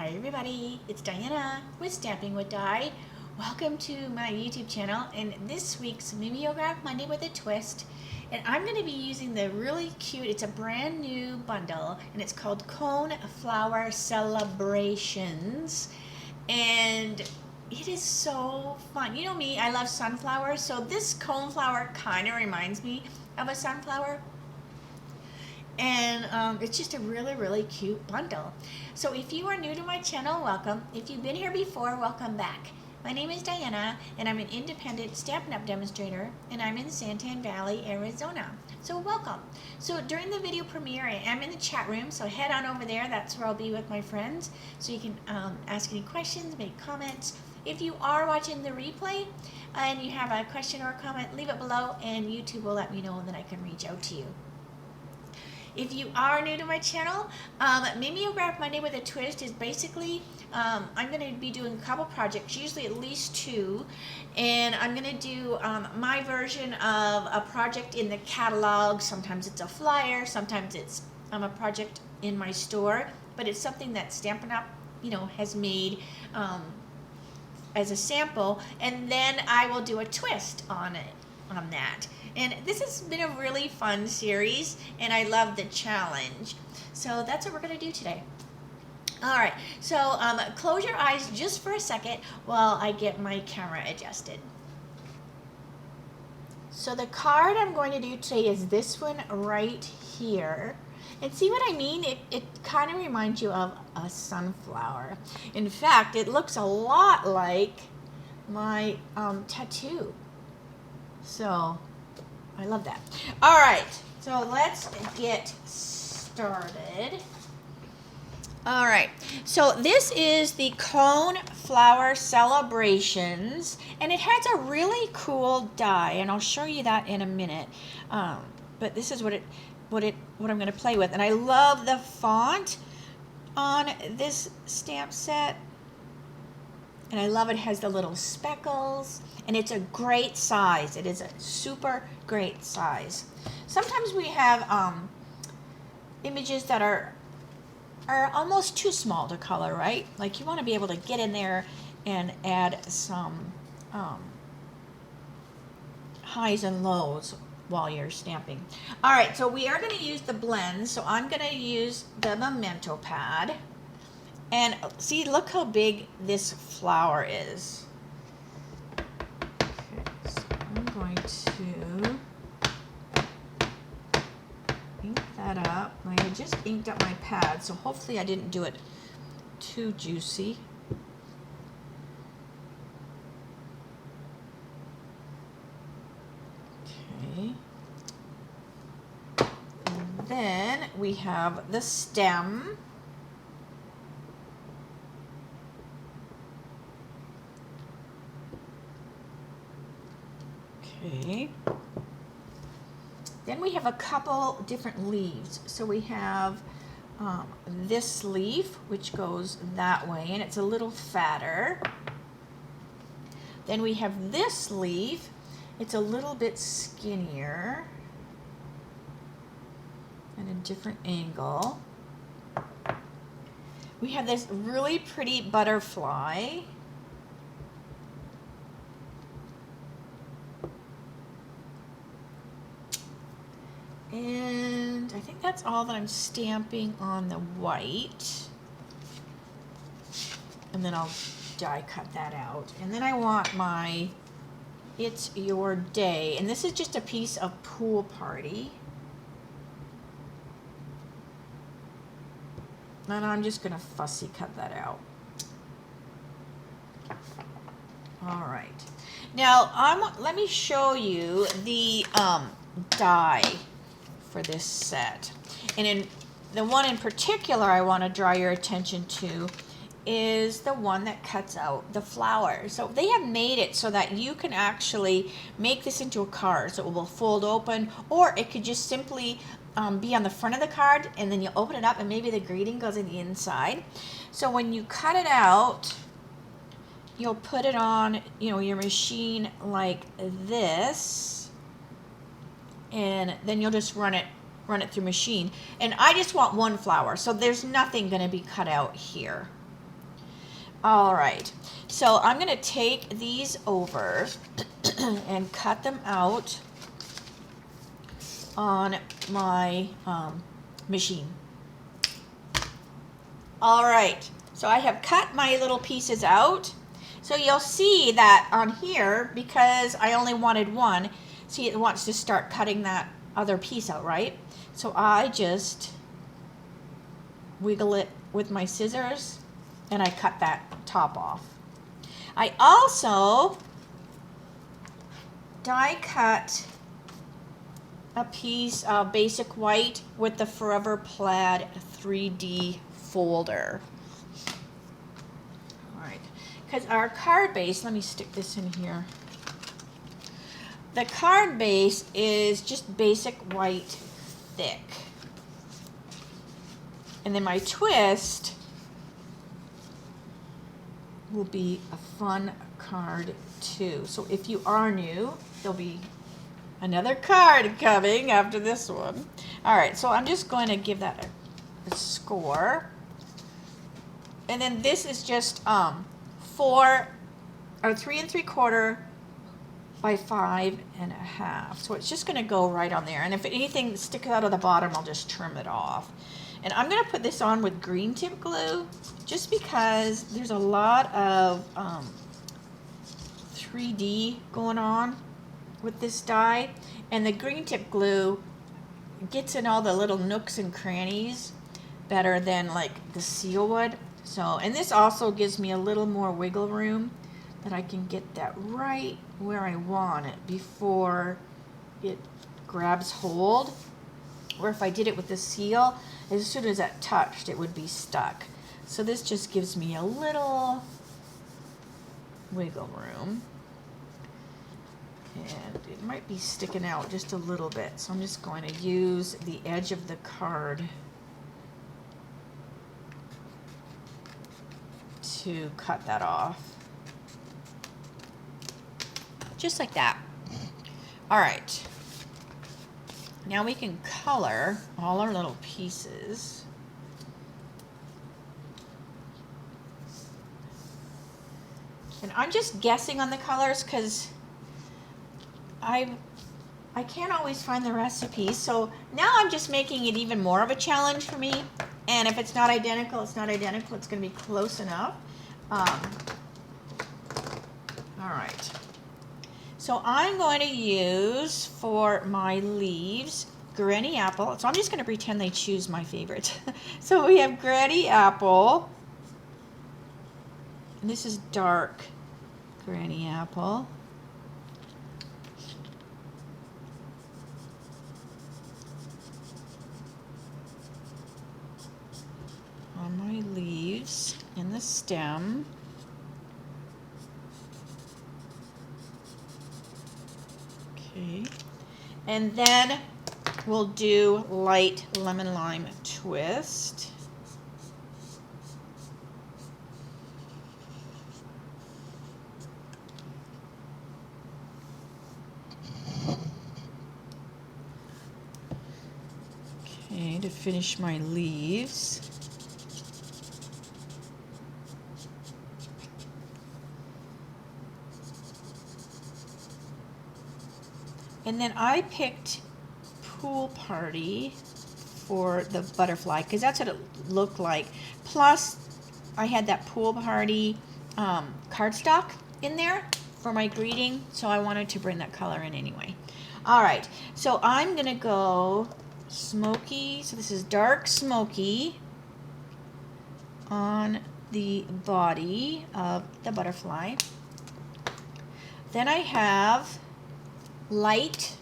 Hi everybody, it's Diana with Stamping with Di. Welcome to my YouTube channel and this week's Mimeograph Monday with a Twist. And I'm going to be using the really cute, it's a brand new bundle and it's called Coneflower Celebrations. And it is so fun. You know me, I love sunflowers, so this coneflower kind of reminds me of a sunflower. And it's just a really cute bundle. So if you are new to my channel, welcome. If you've been here before, welcome back. My name is Diana and I'm an independent Stampin' Up! Demonstrator and I'm in Santan Valley, Arizona. So welcome. So during the video premiere I am in the chat room, so head on over there. That's where I'll be with my friends. So you can ask any questions, make comments. If you are watching the replay and you have a question or a comment, leave it below and YouTube will let me know and then I can reach out to you. If you are new to my channel, Mimeograph Monday with a Twist is basically, I'm going to be doing a couple projects, usually at least two, and I'm going to do my version of a project in the catalog. Sometimes it's a flyer, sometimes it's a project in my store, but it's something that Stampin' Up! Has made as a sample, and then I will do a twist on it. On that. And this has been a really fun series and I love the challenge. So that's what we're going to do today. Alright, so close your eyes just for a second while I get my camera adjusted. So the card I'm going to do today is this one right here. And see what I mean? It kind of reminds you of a sunflower. In fact, it looks a lot like my tattoo. So, I love that. All right, so let's get started. All right, so this is the Coneflower Celebrations, and it has a really cool die, and I'll show you that in a minute. But this is what I'm going to play with, and I love the font on this stamp set. And I love it has the little speckles, and it's a great size. It is a super great size. Sometimes we have images that are almost too small to color, right? Like you want to be able to get in there and add some highs and lows while you're stamping. All right, so we are going to use the blend. So I'm going to use the Memento pad. And see, look how big this flower is. Okay, so I'm going to ink that up. I had just inked up my pad, so hopefully I didn't do it too juicy. Okay. And then we have the stem. Okay. Then we have a couple different leaves. So we have this leaf, which goes that way, and it's a little fatter. Then we have this leaf. It's a little bit skinnier and a different angle. We have this really pretty butterfly. And I think that's all that I'm stamping on the white. And then I'll die cut that out. And then I want my It's Your Day. And this is just a piece of Pool Party. And I'm just going to fussy cut that out. All right. Now, let me show you the die for this set. And in the one in particular I want to draw your attention to is the one that cuts out the flower. So they have made it so that you can actually make this into a card. So it will fold open, or it could just simply be on the front of the card and then you open it up and maybe the greeting goes in the inside. So when you cut it out, you'll put it on, your machine like this. And then you'll just run it through machine. And I just want one flower, so there's nothing going to be cut out here. All right, so I'm going to take these over and cut them out on my machine. All right, so I have cut my little pieces out. So you'll see that on here, because I only wanted one, see it wants to start cutting that other piece out, right? So I just wiggle it with my scissors and I cut that top off. I also die cut a piece of basic white with the Forever Plaid 3D folder. All right, because our card base, let me stick this in here. The card base is just basic white thick. And then my twist will be a fun card too. So if you are new, there'll be another card coming after this one. All right, so I'm just going to give that a score. And then this is just 3 3/4 by 5 1/2. So it's just going to go right on there. And if anything sticks out of the bottom, I'll just trim it off. And I'm going to put this on with green tip glue just because there's a lot of 3D going on with this die. And the green tip glue gets in all the little nooks and crannies better than like the seal would. So, and this also gives me a little more wiggle room that I can get that right where I want it before it grabs hold. Or if I did it with the seal, as soon as that touched, it would be stuck. So this just gives me a little wiggle room. And it might be sticking out just a little bit. So I'm just going to use the edge of the card to cut that off. Just like that. All right. Now we can color all our little pieces. And I'm just guessing on the colors because I can't always find the recipes. So now I'm just making it even more of a challenge for me. And if it's not identical, it's not identical. It's going to be close enough. All right. So I'm going to use for my leaves Granny Apple. So I'm just going to pretend they choose my favorite. So we have Granny Apple. And this is dark Granny Apple. On my leaves in the stem. Okay. And then we'll do light lemon lime twist. Okay, to finish my leaves. And then I picked Pool Party for the butterfly because that's what it looked like. Plus, I had that Pool Party cardstock in there for my greeting, so I wanted to bring that color in anyway. All right, so I'm going to go smoky. So this is dark smoky on the body of the butterfly. Then I have light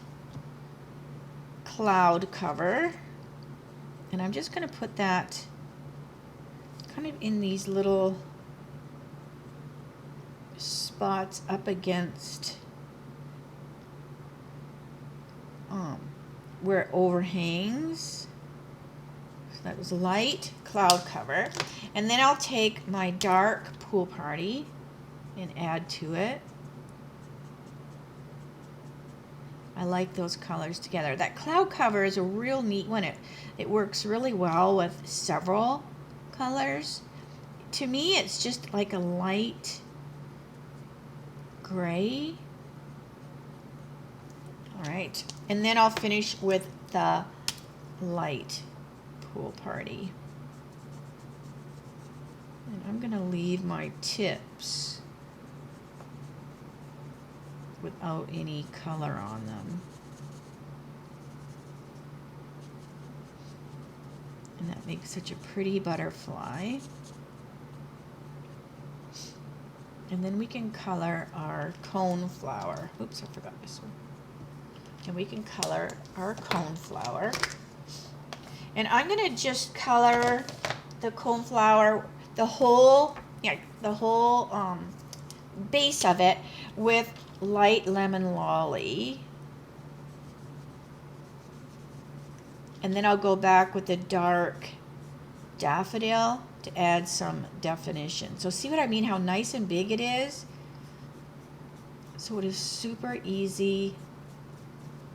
cloud cover, and I'm just going to put that kind of in these little spots up against where it overhangs. So that was light cloud cover, and then I'll take my dark Pool Party and add to it. I like those colors together. That cloud cover is a real neat one. It works really well with several colors. to me it's just like a light gray. All right, and then I'll finish with the light pool party. And I'm gonna leave my tips without any color on them. And that makes such a pretty butterfly. And then we can color our coneflower. Oops, I forgot this one. And we can color our coneflower. And I'm gonna just color the coneflower, the whole base of it with light lemon lolly. And then I'll go back with the dark daffodil to add some definition. So see what I mean, how nice and big it is? So it is super easy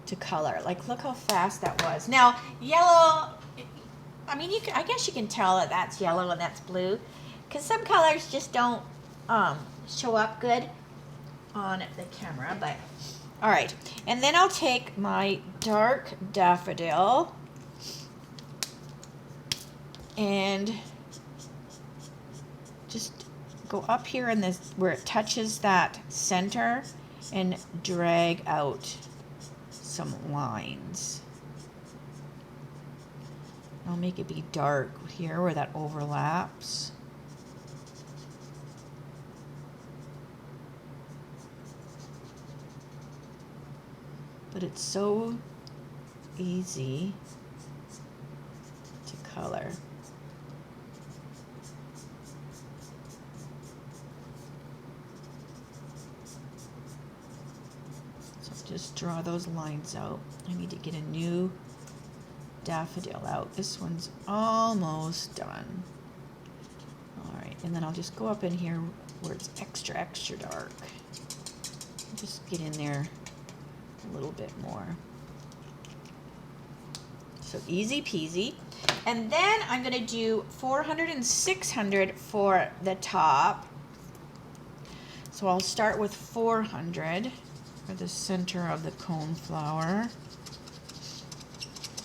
to color. Like, look how fast that was. Now, yellow, I mean, I guess you can tell that that's yellow and that's blue, because some colors just don't show up good on the camera, but all right. And then I'll take my dark daffodil and just go up here in this where it touches that center and drag out some lines. I'll make it be dark here where that overlaps. But it's so easy to color. So just draw those lines out. I need to get a new daffodil out. This one's almost done. All right, and then I'll just go up in here where it's extra, extra dark. Just get in there a little bit more. So easy peasy. And then I'm going to do 400 and 600 for the top. So I'll start with 400 for the center of the coneflower.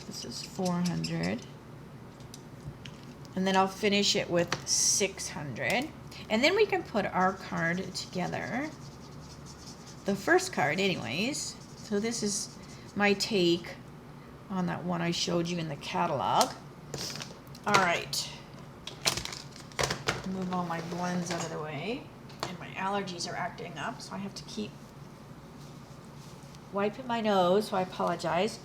This is 400. And then I'll finish it with 600. And then we can put our card together. The first card anyways. So this is my take on that one I showed you in the catalog. All right. Move all my blends out of the way. And my allergies are acting up, so I have to keep wiping my nose, so I apologize.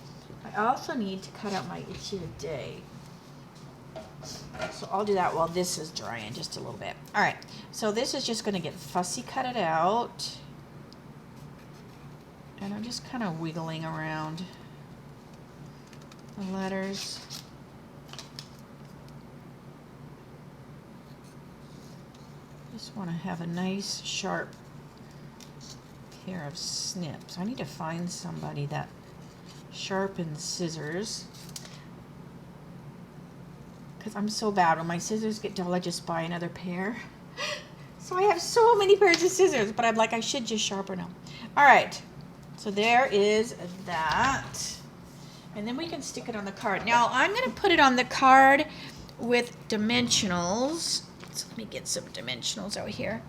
I also need to cut out my itchy today. So I'll do that while this is drying just a little bit. All right, so this is just gonna get fussy cutted out. And I'm just kind of wiggling around the letters. Just want to have a nice sharp pair of snips. I need to find somebody that sharpens scissors, because I'm so bad. When my scissors get dull, I just buy another pair. So I have so many pairs of scissors, but I'm like, I should just sharpen them. All right. So there is that. And then we can stick it on the card. Now I'm going to put it on the card with dimensionals. So let me get some dimensionals out here.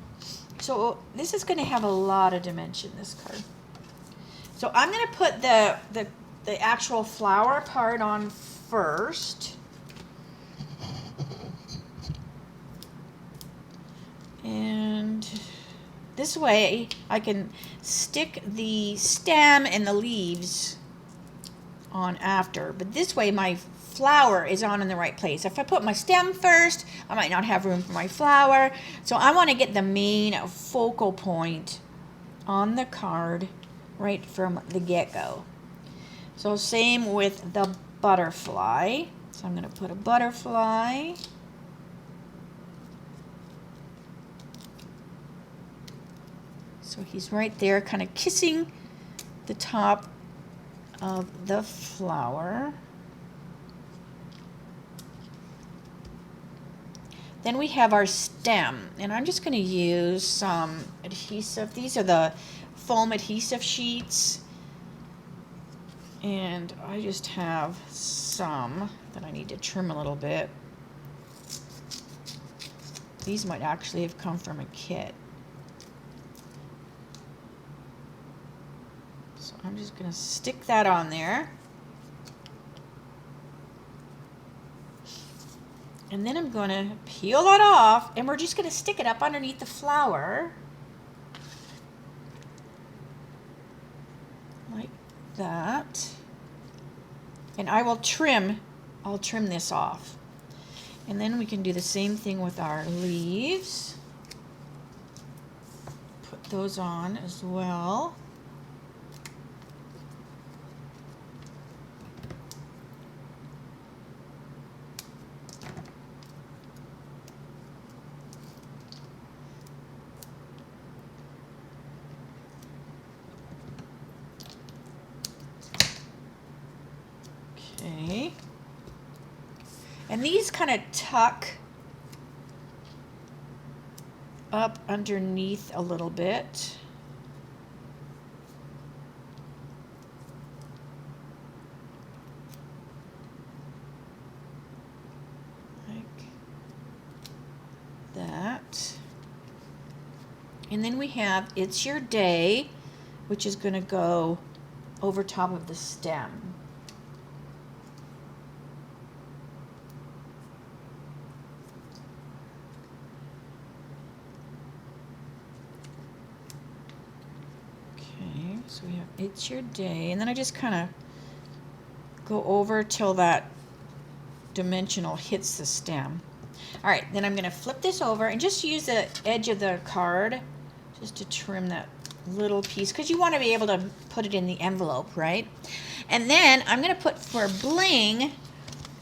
So this is going to have a lot of dimension, this card. So I'm going to put the actual flower part on first. And this way I can stick the stem and the leaves on after, but this way my flower is on in the right place. If I put my stem first, I might not have room for my flower. So I want to get the main focal point on the card right from the get-go. So same with the butterfly. So I'm going to put a butterfly. So he's right there kind of kissing the top of the flower. Then we have our stem, and I'm just going to use some adhesive. These are the foam adhesive sheets, and I just have some that I need to trim a little bit. These might actually have come from a kit. So I'm just going to stick that on there. And then I'm going to peel that off, and we're just going to stick it up underneath the flower. Like that. And I'll trim this off. And then we can do the same thing with our leaves. Put those on as well. Okay. And these kind of tuck up underneath a little bit. Like that. And then we have It's Your Day, which is going to go over top of the stem. So we have It's Your Day, and then I just kind of go over till that dimensional hits the stem. All right, then I'm going to flip this over and just use the edge of the card just to trim that little piece, because you want to be able to put it in the envelope, right? And then I'm going to put, for bling,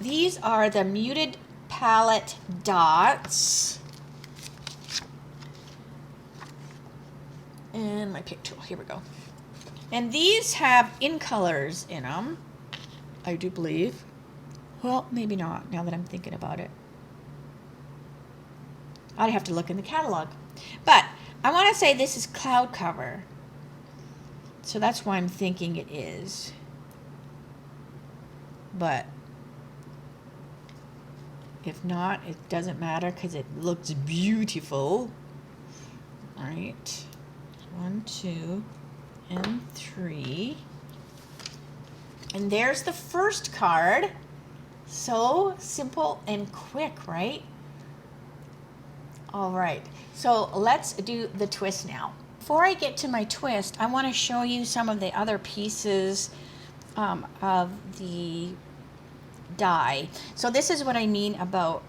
these are the Muted Palette Dots. And my pick tool, here we go. And these have in colors in them, I do believe. Well, maybe not, now that I'm thinking about it. I'd have to look in the catalog. But I want to say this is cloud cover. So that's why I'm thinking it is. But if not, it doesn't matter because it looks beautiful. All right. 1, 2, and 3. And there's the first card. So simple and quick, right? All right, so let's do the twist now. Before I get to my twist, I want to show you some of the other pieces of the die. So this is what I mean about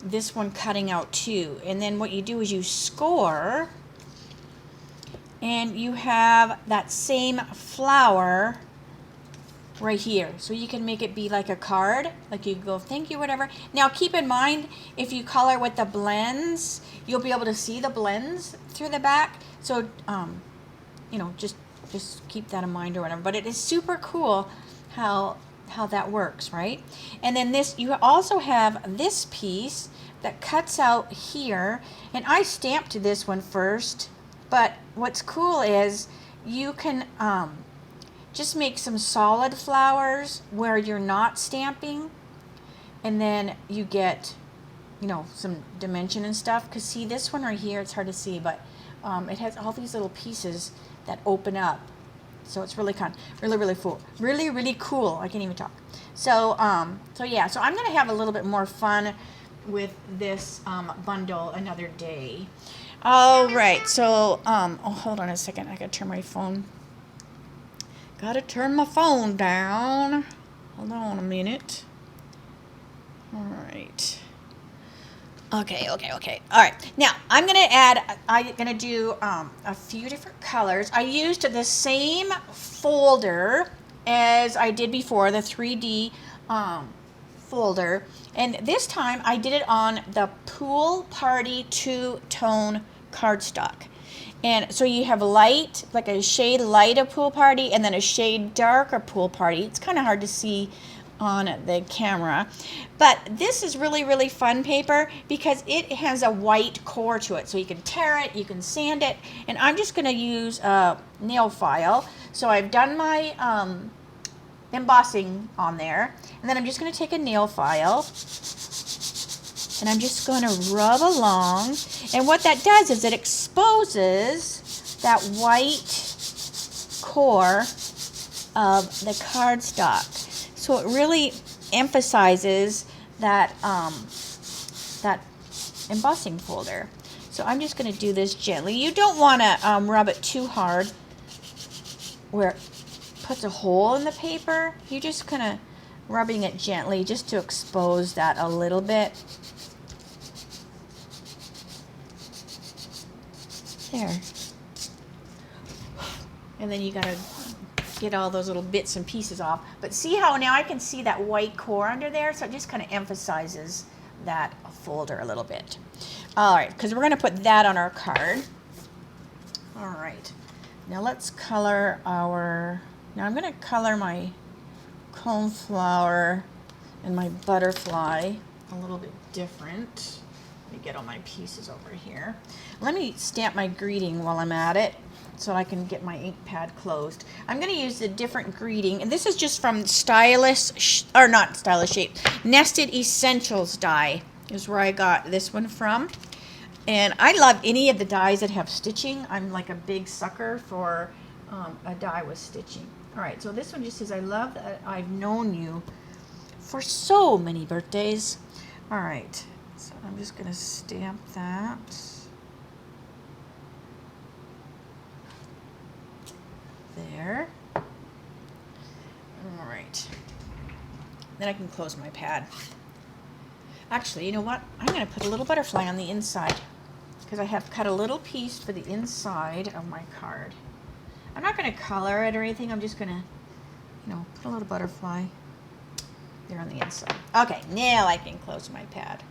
this one cutting out too. And then what you do is you score, and you have that same flower right here. So you can make it be like a card, like you go thank you, whatever. Now keep in mind, if you color with the blends, you'll be able to see the blends through the back. So you know, just keep that in mind or whatever. But it is super cool how that works, right? And then this, you also have this piece that cuts out here, and I stamped this one first. But what's cool is you can just make some solid flowers where you're not stamping, and then you get, you know, some dimension and stuff. Because see, this one right here, it's hard to see, but it has all these little pieces that open up. So it's really really cool. I can't even talk. So yeah, so I'm gonna have a little bit more fun with this bundle another day. All right, so oh, hold on a second, I gotta turn my phone. Gotta turn my phone down. Hold on a minute. All right. Okay. All right. Now I'm gonna do a few different colors. I used the same folder as I did before, the 3D folder, and this time I did it on the Pool Party 2-tone cardstock. And so you have light, like a shade light of Pool Party, and then a shade darker Pool Party. It's kind of hard to see on the camera, but this is really fun paper because it has a white core to it, so you can tear it, you can sand it, and I'm just going to use a nail file. So I've done my embossing on there, and then I'm just going to take a nail file and I'm just going to rub along, and what that does is it exposes that white core of the cardstock. So it really emphasizes that that embossing folder. So I'm just going to do this gently. You don't want to rub it too hard where it puts a hole in the paper. You're just kind of rubbing it gently just to expose that a little bit. There. And then you got to get all those little bits and pieces off. But see how now I can see that white core under there? So it just kind of emphasizes that folder a little bit. All right, because we're going to put that on our card. All right. Now let's color our... Now I'm going to color my coneflower and my butterfly a little bit different. Let me get all my pieces over here. Let me stamp my greeting while I'm at it, so I can get my ink pad closed. I'm going to use a different greeting, and this is just from Nested Essentials die is where I got this one from. And I love any of the dies that have stitching. I'm like a big sucker for a die with stitching. All right, so this one just says, I love that I've known you for so many birthdays. All right, so I'm just going to stamp that. There. All right. Then I can close my pad. Actually, you know what? I'm going to put a little butterfly on the inside because I have cut a little piece for the inside of my card. I'm not going to color it or anything. I'm just going to, put a little butterfly there on the inside. Okay, now I can close my pad.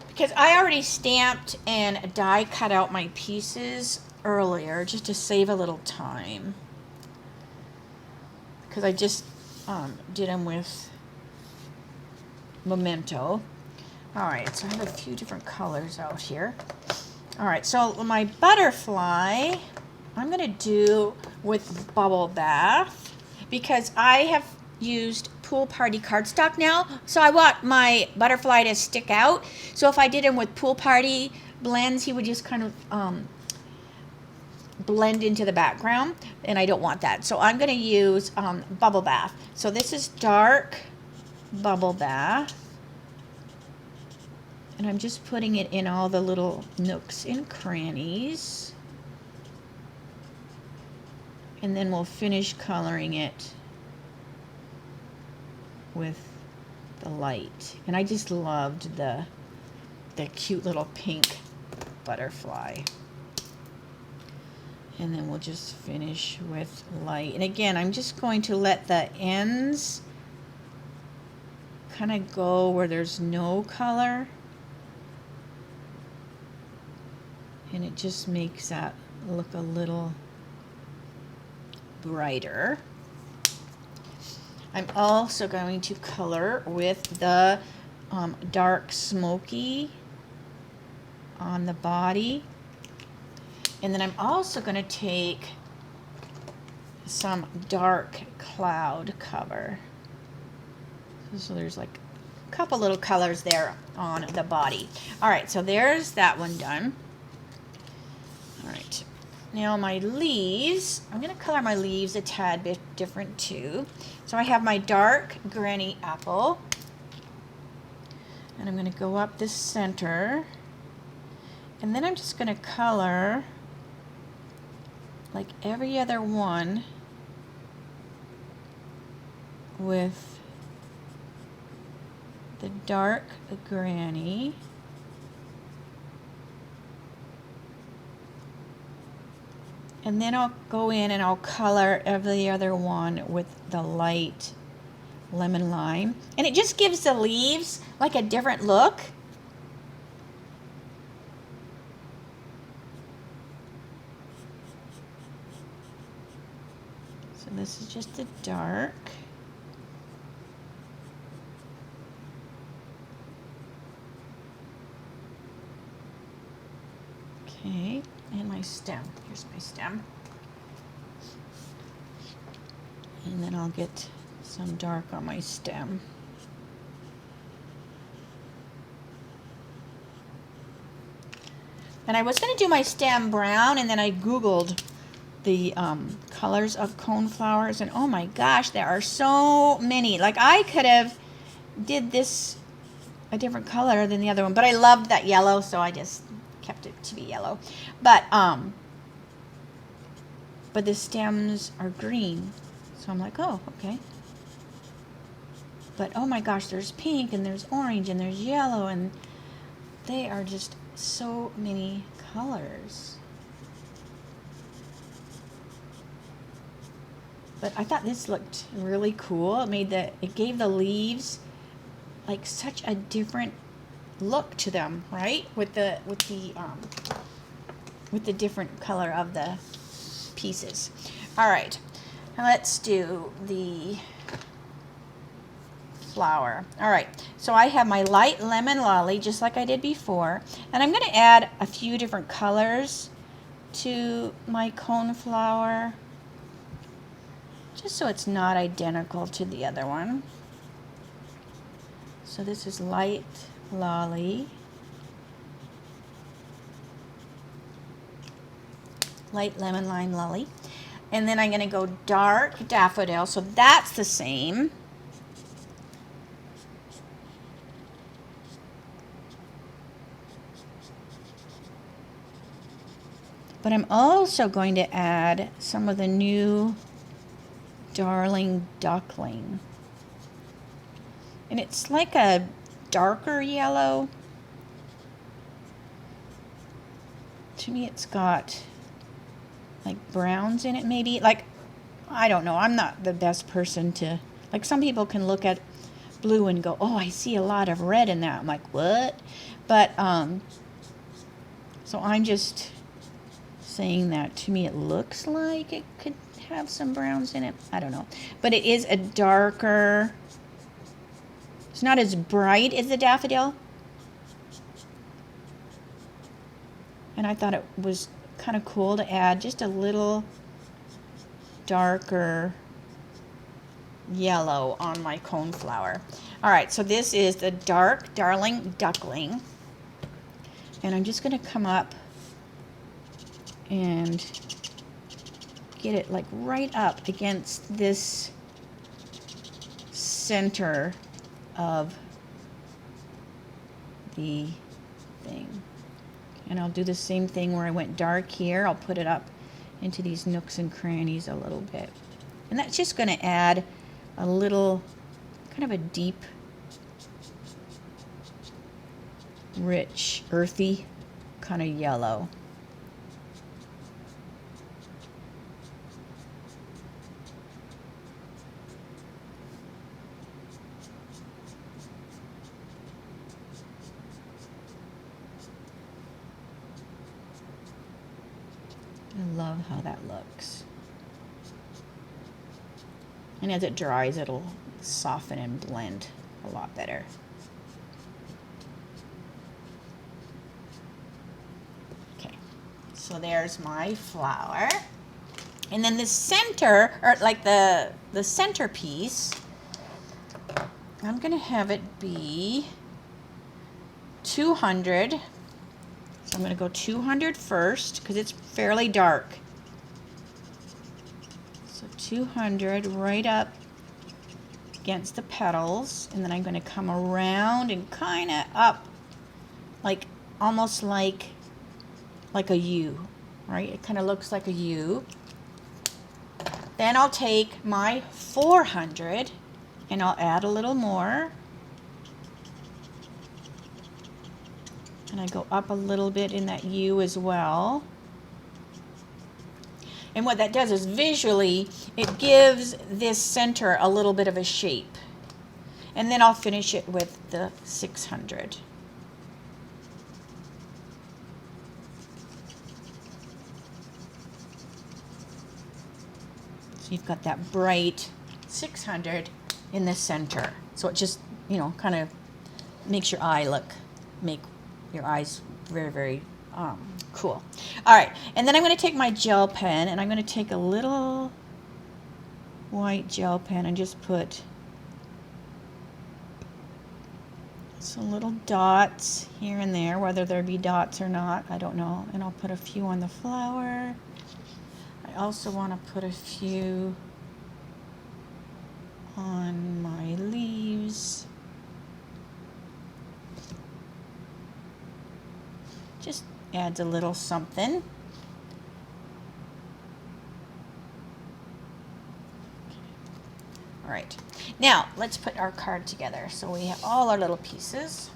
Because I already stamped and die cut out my pieces earlier just to save a little time, because I just did them with Memento. All right, so I have a few different colors out here. All right, so my butterfly I'm going to do with Bubble Bath because I have used Pool Party cardstock now, so I want my butterfly to stick out. So if I did him with Pool Party blends, he would just kind of blend into the background, and I don't want that. So I'm going to use Bubble Bath. So this is dark Bubble Bath, and I'm just putting it in all the little nooks and crannies, and then we'll finish coloring it with the light. And I just loved the cute little pink butterfly. And then we'll just finish with light. And again, I'm just going to let the ends kind of go where there's no color. And it just makes that look a little brighter. I'm also going to color with the dark smoky on the body. And then I'm also going to take some dark cloud cover. So there's like a couple little colors there on the body. All right, so there's that one done. All right, now my leaves, I'm going to color my leaves a tad bit different too. So I have my dark granny apple, and I'm going to go up the center, and then I'm just going to color like every other one with the dark granny. And then I'll go in and I'll color every other one with the light lemon lime. And it just gives the leaves like a different look. So this is just the dark. Okay, and my stem. Here's my stem. And then I'll get some dark on my stem. And I was going to do my stem brown, and then I Googled the colors of coneflowers, and oh my gosh, there are so many. Like, I could have did this a different color than the other one, but I loved that yellow, so I just kept it to be yellow. But the stems are green, so I'm like, oh, okay. But oh my gosh, there's pink and there's orange and there's yellow, and they are just so many colors. But I thought this looked really cool. It gave the leaves like such a different look to them, right? With the different color of the pieces. All right, now let's do the flower. All right, so I have my light lemon lolly, just like I did before, and I'm going to add a few different colors to my coneflower, just so it's not identical to the other one. So this is light lolly, light lemon lime lolly, and then I'm going to go dark daffodil, so that's the same. But I'm also going to add some of the new Darling Duckling. And it's like a darker yellow. To me, it's got like browns in it, maybe. Like, I don't know. I'm not the best person to, like, some people can look at blue and go, oh, I see a lot of red in that. I'm like, what? But, so I'm just saying that to me it looks like it could have some browns in it. I don't know. But it is a darker, it's not as bright as the daffodil. And I thought it was kind of cool to add just a little darker yellow on my coneflower. All right, so this is the dark Darling Duckling. And I'm just going to come up and get it like right up against this center of the thing. And I'll do the same thing where I went dark here. I'll put it up into these nooks and crannies a little bit. And that's just going to add a little, kind of a deep, rich, earthy kind of yellow. I love how that looks. And as it dries, it'll soften and blend a lot better. Okay, so there's my flower. And then the center, or like the centerpiece, I'm gonna have it be 200. So I'm going to go 200 first because it's fairly dark. So 200 right up against the petals, and then I'm going to come around and kind of up, like almost like a U, right? It kind of looks like a U. Then I'll take my 400 and I'll add a little more. And I go up a little bit in that U as well. And what that does is visually, it gives this center a little bit of a shape. And then I'll finish it with the 600. So you've got that bright 600 in the center. So it just, you know, kind of makes your eye make your eyes very, very Cool. All right, and then I'm going to take my gel pen, and I'm going to take a little white gel pen and just put some little dots here and there, whether there be dots or not, I don't know. And I'll put a few on the flower. I also want to put a few on my leaves. Just adds a little something. All right, now let's put our card together. So we have all our little pieces.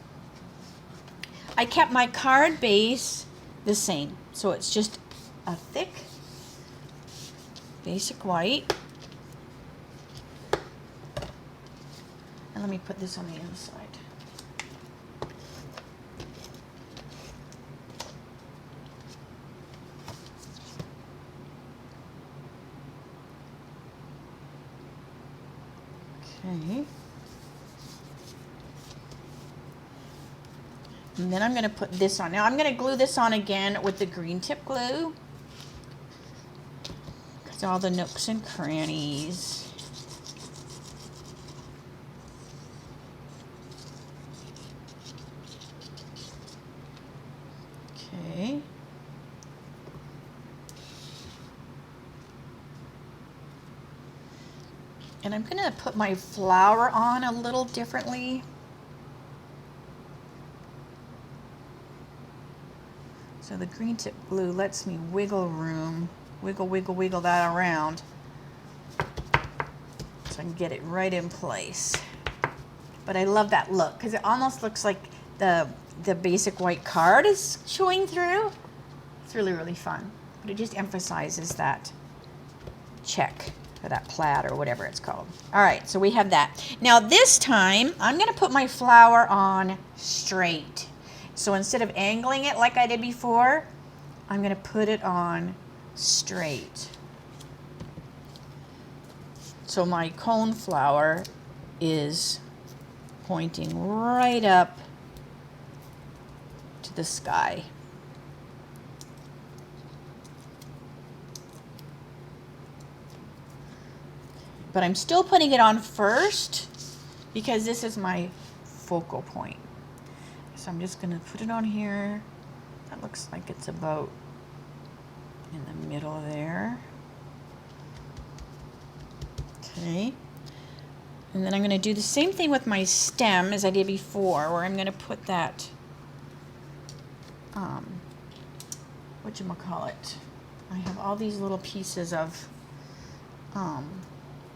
I kept my card base the same, so it's just a thick basic white. And let me put this on the inside. Okay. And then I'm going to put this on. Now I'm going to glue this on again with the green tip glue. Because all the nooks and crannies. Okay. And I'm going to put my flower on a little differently. So the green tip glue lets me wiggle room, wiggle that around so I can get it right in place. But I love that look because it almost looks like the basic white card is showing through. It's really, really fun. But it just emphasizes that check. Or that plaid or whatever it's called. All right, so we have that. Now this time, I'm going to put my flower on straight. So instead of angling it like I did before, I'm going to put it on straight. So my cone flower is pointing right up to the sky. But I'm still putting it on first because this is my focal point. So I'm just going to put it on here. That looks like it's about in the middle there. Okay. And then I'm going to do the same thing with my stem as I did before, where I'm going to put that, whatchamacallit. I have all these little pieces of,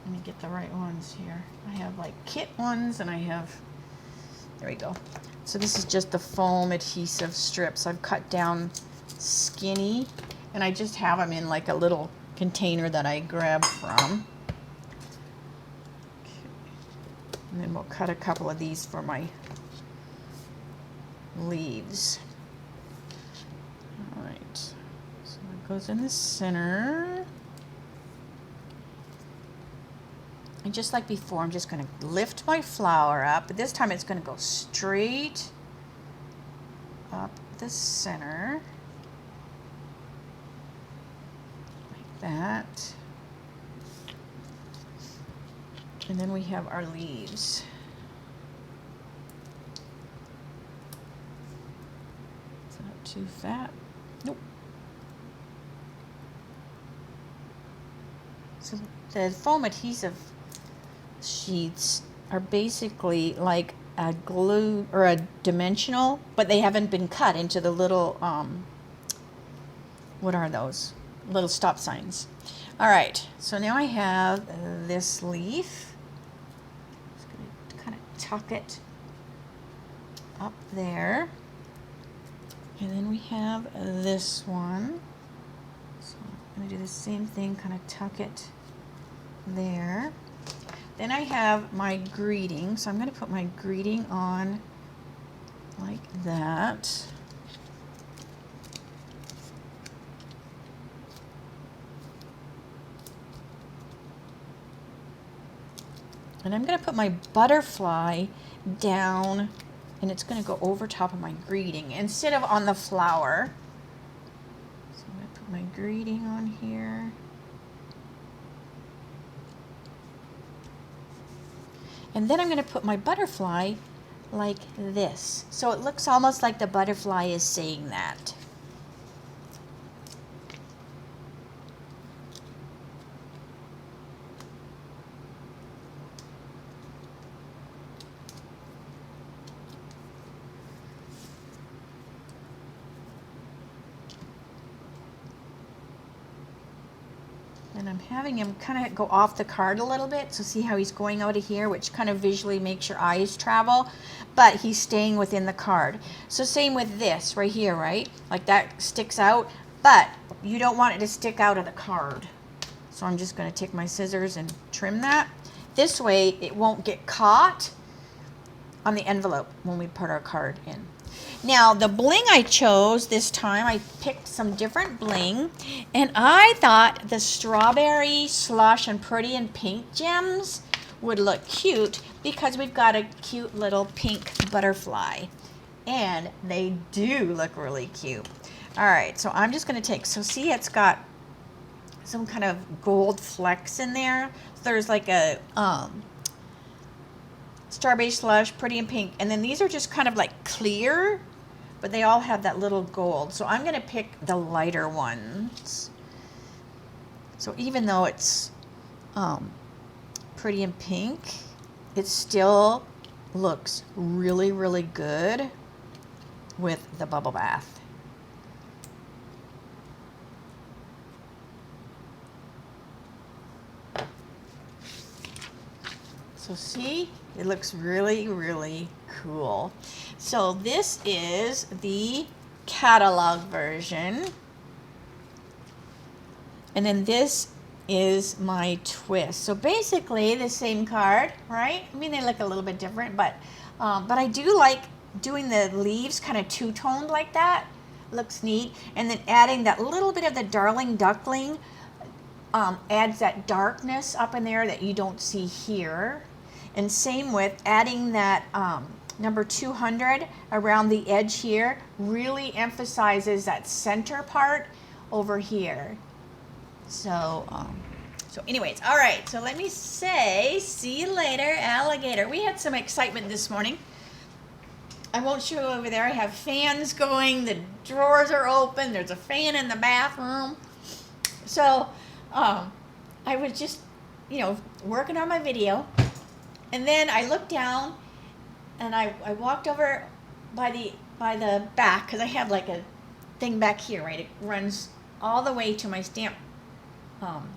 let me get the right ones here. I have like kit ones and I have, there we go. So this is just the foam adhesive strips. I've cut down skinny and I just have them in like a little container that I grabbed from. Okay. And then we'll cut a couple of these for my leaves. All right, so it goes in the center. And just like before, I'm just going to lift my flower up, but this time it's going to go straight up the center, like that. And then we have our leaves. Is that too fat? Nope. So the foam adhesive sheets are basically like a glue or a dimensional, but they haven't been cut into the little, what are those? Little stop signs. All right, so now I have this leaf. Just gonna kind of tuck it up there. And then we have this one. So I'm gonna do the same thing, kind of tuck it there. Then I have my greeting, so I'm going to put my greeting on like that. And I'm going to put my butterfly down, and it's going to go over top of my greeting instead of on the flower. my greeting on here. And then I'm going to put my butterfly like this. So it looks almost like the butterfly is saying that. And I'm having him kind of go off the card a little bit. So see how he's going out of here, which kind of visually makes your eyes travel, but he's staying within the card. So same with this right here, right? Like that sticks out, but you don't want it to stick out of the card. So I'm just going to take my scissors and trim that. This way it won't get caught on the envelope when we put our card in. Now, the bling I chose this time, I picked some different bling, and I thought the strawberry slush and pretty and pink gems would look cute because we've got a cute little pink butterfly, and they do look really cute. All right, so I'm just going to take, so see it's got some kind of gold flecks in there. There's like a strawberry slush, pretty and pink, and then these are just kind of like clear, but they all have that little gold. So I'm going to pick the lighter ones. So even though it's pretty and pink, it still looks really, really good with the bubble bath. So see, it looks really, really cool. So this is the catalog version. And then this is my twist. So basically the same card, right? I mean, they look a little bit different, but I do like doing the leaves kind of two-toned like that. Looks neat. And then adding that little bit of the Darling Duckling adds that darkness up in there that you don't see here. And same with adding that number 200 around the edge here, really emphasizes that center part over here. So, so anyways, all right, so let me say, see you later, alligator. We had some excitement this morning. I won't show you over there. I have fans going, the drawers are open, there's a fan in the bathroom. So, I was just, working on my video. And then I looked down, and I walked over by the back, because I have like a thing back here, right? It runs all the way to my stamp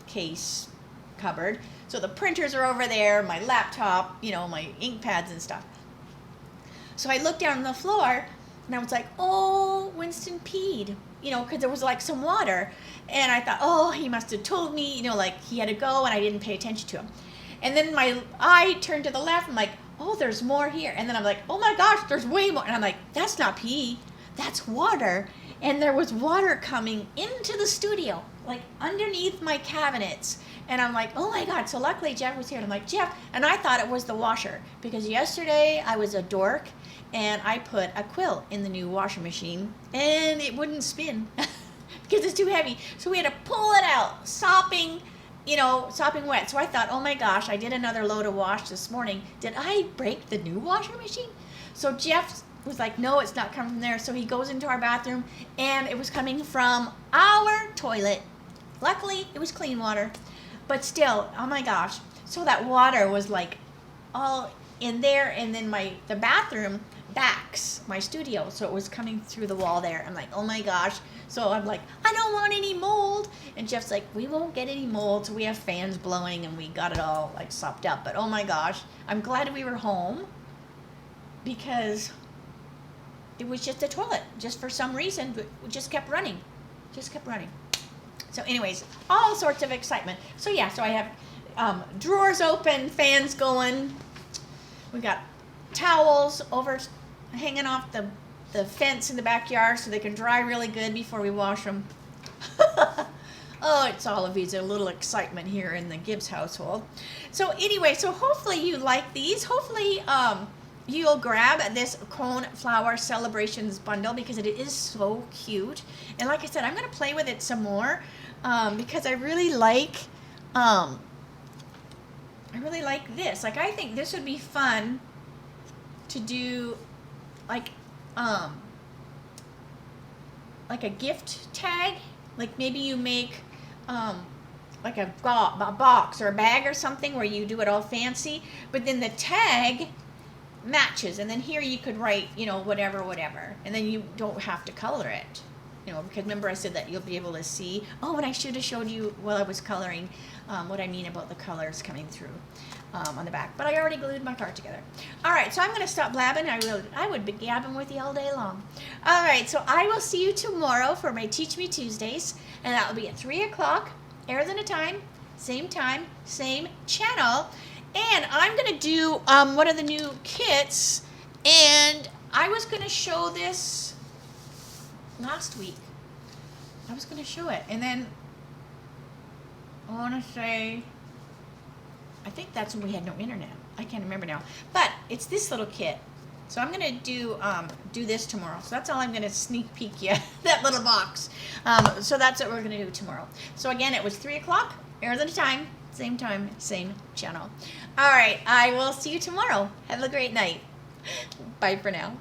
case cupboard. So the printers are over there, my laptop, my ink pads and stuff. So I looked down on the floor, and I was like, oh, Winston peed, because there was like some water. And I thought, oh, he must have told me, like he had to go, and I didn't pay attention to him. And then my eye turned to the left. I'm like, oh, there's more here. And then I'm like, oh my gosh, there's way more. And I'm like, that's not pee, that's water. And there was water coming into the studio, like underneath my cabinets. And I'm like, oh my God. So luckily Jeff was here. And I'm like, Jeff, and I thought it was the washer, because yesterday I was a dork and I put a quilt in the new washing machine and it wouldn't spin because it's too heavy. So we had to pull it out, sopping wet. So I thought, oh my gosh, I did another load of wash this morning. Did I break the new washing machine? So Jeff was like, no, it's not coming from there. So he goes into our bathroom, and it was coming from our toilet. Luckily, it was clean water, but still, oh my gosh. So that water was like all in there, and then the bathroom backs my studio, so it was coming through the wall there. I'm like, oh my gosh. So I'm like, I don't want any mold. And Jeff's like, we won't get any mold. So we have fans blowing, and we got it all like sopped up. But oh my gosh, I'm glad we were home, because it was just a toilet. Just for some reason, it just kept running. So anyways, all sorts of excitement. So yeah, so I have drawers open, fans going. We got towels over hanging off the fence in the backyard so they can dry really good before we wash them. Oh, it's all of these, a little excitement here in the Gibbs household. So anyway, so hopefully you like these. Hopefully you'll grab this Coneflower Celebrations Bundle because it is so cute. And like I said, I'm going to play with it some more because I really like this. Like, I think this would be fun to do like a gift tag. Like maybe you make like a box or a bag or something where you do it all fancy, but then the tag matches, and then here you could write, you know, whatever, and then you don't have to color it, you know, because remember I said that you'll be able to see. Oh, and I should have showed you while I was coloring what I mean about the colors coming through on the back, but I already glued my card together. All right, so I'm going to stop blabbing. I would be gabbing with you all day long. All right, so I will see you tomorrow for my Teach Me Tuesdays, and that will be at 3 o'clock Arizona time, same channel. And I'm going to do one of the new kits, and I was going to show this last week. I was going to show it, and then I want to say, I think that's when we had no internet. I can't remember now. But it's this little kit. So I'm going to do this tomorrow. So that's all I'm going to sneak peek you, that little box. So that's what we're going to do tomorrow. So again, it was 3 o'clock, Arizona time, same channel. All right, I will see you tomorrow. Have a great night. Bye for now.